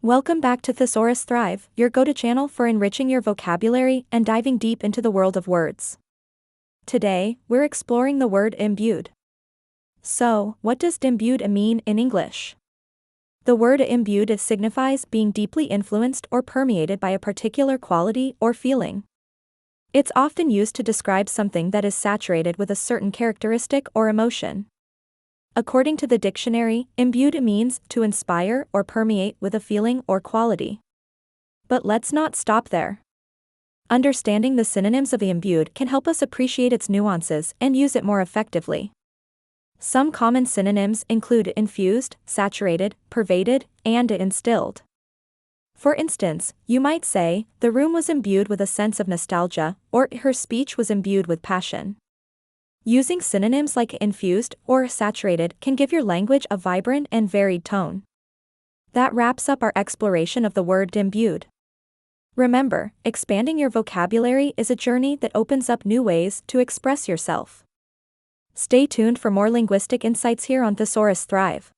Welcome back to Thesaurus Thrive, your go-to channel for enriching your vocabulary and diving deep into the world of words. Today, we're exploring the word imbued. So, what does imbued mean in English? The word imbued signifies being deeply influenced or permeated by a particular quality or feeling. It's often used to describe something that is saturated with a certain characteristic or emotion. According to the dictionary, imbued means to inspire or permeate with a feeling or quality. But let's not stop there. Understanding the synonyms of imbued can help us appreciate its nuances and use it more effectively. Some common synonyms include infused, saturated, pervaded, and instilled. For instance, you might say, the room was imbued with a sense of nostalgia, or her speech was imbued with passion. Using synonyms like infused or saturated can give your language a vibrant and varied tone. That wraps up our exploration of the word imbued. Remember, expanding your vocabulary is a journey that opens up new ways to express yourself. Stay tuned for more linguistic insights here on Thesaurus Thrive.